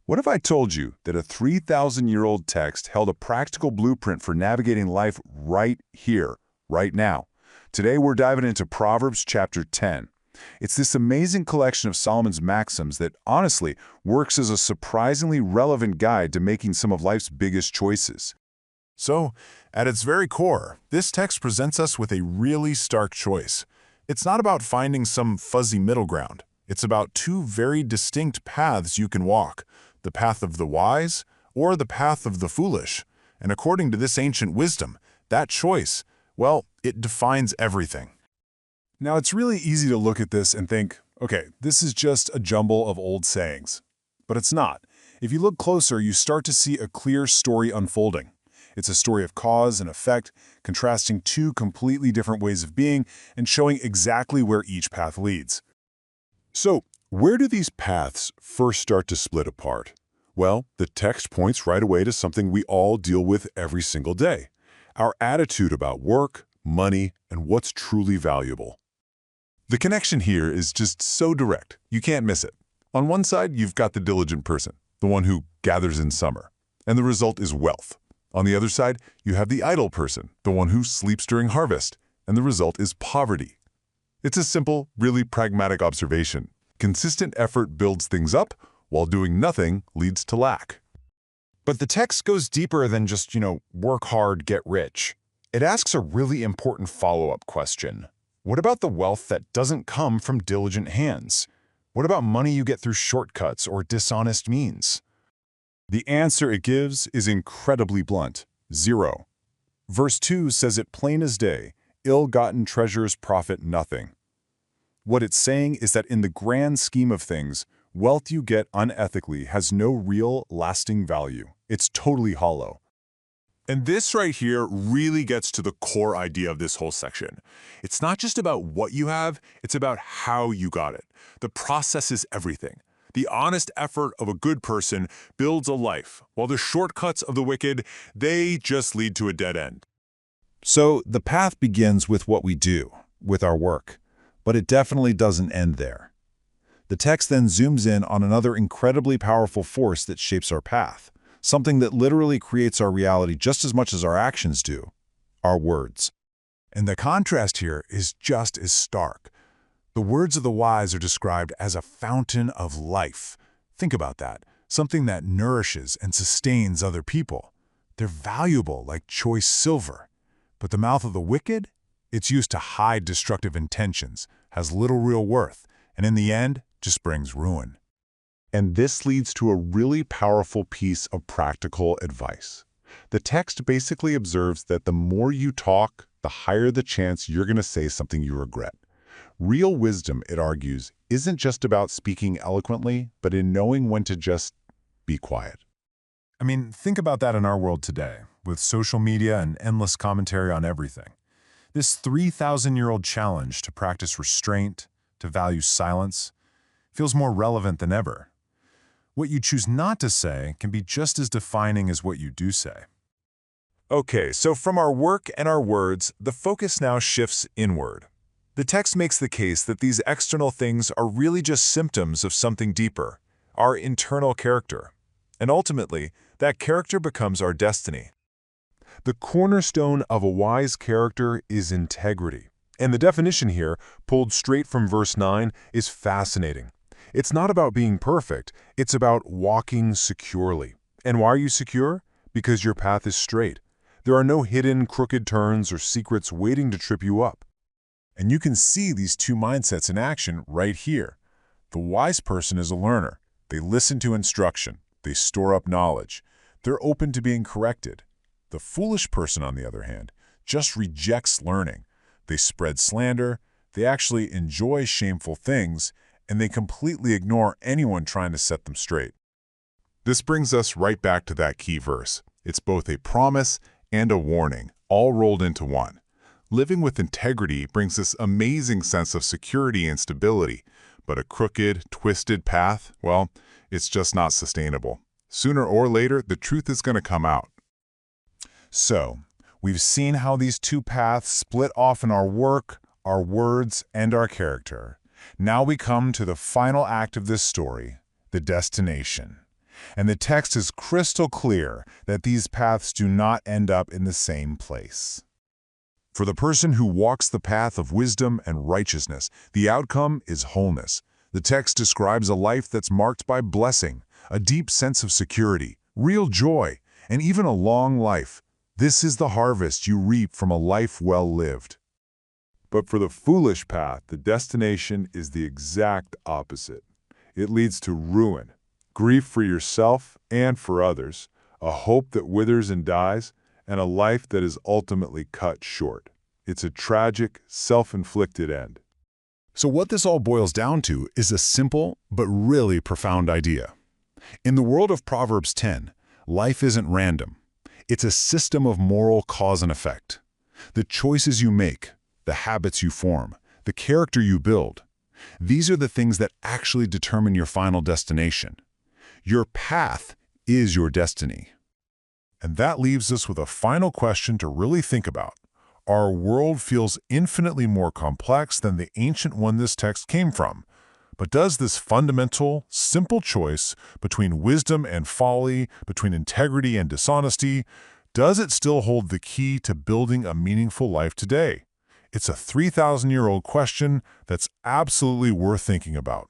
What if I told you that a 3,000-year-old text held a practical blueprint for navigating life right here, right now? Today we're diving into Proverbs chapter 10. It's this amazing collection of Solomon's maxims that, honestly, works as a surprisingly relevant guide to making some of life's biggest choices. So, at its very core, this text presents us with a really stark choice. It's not about finding some fuzzy middle ground. It's about two very distinct paths you can walk, the path of the wise or the path of the foolish. And according to this ancient wisdom, that choice, well, it defines everything. Now, it's really easy to look at this and think, okay, this is just a jumble of old sayings. But it's not. If you look closer, you start to see a clear story unfolding. It's a story of cause and effect, contrasting two completely different ways of being and showing exactly where each path leads. So, where do these paths first start to split apart? Well, the text points right away to something we all deal with every single day: our attitude about work, money, and what's truly valuable. The connection here is just so direct, you can't miss it. On one side, you've got the diligent person, the one who gathers in summer, and the result is wealth. On the other side, you have the idle person, the one who sleeps during harvest, and the result is poverty. It's a simple, really pragmatic observation. Consistent effort builds things up, while doing nothing leads to lack. But the text goes deeper than just, work hard, get rich. It asks a really important follow-up question. What about the wealth that doesn't come from diligent hands? What about money you get through shortcuts or dishonest means? The answer it gives is incredibly blunt: zero. Verse 2 says it plain as day: ill-gotten treasures profit nothing. What it's saying is that in the grand scheme of things, wealth you get unethically has no real, lasting value. It's totally hollow. And this right here really gets to the core idea of this whole section. It's not just about what you have, it's about how you got it. The process is everything. The honest effort of a good person builds a life, while the shortcuts of the wicked, they just lead to a dead end. So the path begins with what we do, with our work. But it definitely doesn't end there. The text then zooms in on another incredibly powerful force that shapes our path, something that literally creates our reality just as much as our actions do: our words. And the contrast here is just as stark. The words of the wise are described as a fountain of life. Think about that, something that nourishes and sustains other people. They're valuable like choice silver. But the mouth of the wicked? It's used to hide destructive intentions, has little real worth, and in the end, just brings ruin. And this leads to a really powerful piece of practical advice. The text basically observes that the more you talk, the higher the chance you're going to say something you regret. Real wisdom, it argues, isn't just about speaking eloquently, but in knowing when to just be quiet. I mean, think about that in our world today, with social media and endless commentary on everything. This 3,000-year-old challenge to practice restraint, to value silence, feels more relevant than ever. What you choose not to say can be just as defining as what you do say. Okay, so from our work and our words, the focus now shifts inward. The text makes the case that these external things are really just symptoms of something deeper, our internal character. And ultimately, that character becomes our destiny. The cornerstone of a wise character is integrity. And the definition here, pulled straight from verse 9, is fascinating. It's not about being perfect, it's about walking securely. And why are you secure? Because your path is straight. There are no hidden, crooked turns or secrets waiting to trip you up. And you can see these two mindsets in action right here. The wise person is a learner. They listen to instruction. They store up knowledge. They're open to being corrected. The foolish person, on the other hand, just rejects learning. They spread slander, they actually enjoy shameful things, and they completely ignore anyone trying to set them straight. This brings us right back to that key verse. It's both a promise and a warning, all rolled into one. Living with integrity brings this amazing sense of security and stability, but a crooked, twisted path, well, it's just not sustainable. Sooner or later, the truth is going to come out. So, we've seen how these two paths split off in our work, our words, and our character. Now we come to the final act of this story, the destination. And the text is crystal clear that these paths do not end up in the same place. For the person who walks the path of wisdom and righteousness, the outcome is wholeness. The text describes a life that's marked by blessing, a deep sense of security, real joy, and even a long life. This is the harvest you reap from a life well lived. But for the foolish path, the destination is the exact opposite. It leads to ruin, grief for yourself and for others, a hope that withers and dies, and a life that is ultimately cut short. It's a tragic, self-inflicted end. So what this all boils down to is a simple but really profound idea. In the world of Proverbs 10, life isn't random. It's a system of moral cause and effect. The choices you make, the habits you form, the character you build, these are the things that actually determine your final destination. Your path is your destiny. And that leaves us with a final question to really think about. Our world feels infinitely more complex than the ancient one this text came from. But does this fundamental, simple choice between wisdom and folly, between integrity and dishonesty, does it still hold the key to building a meaningful life today? It's a 3,000-year-old question that's absolutely worth thinking about.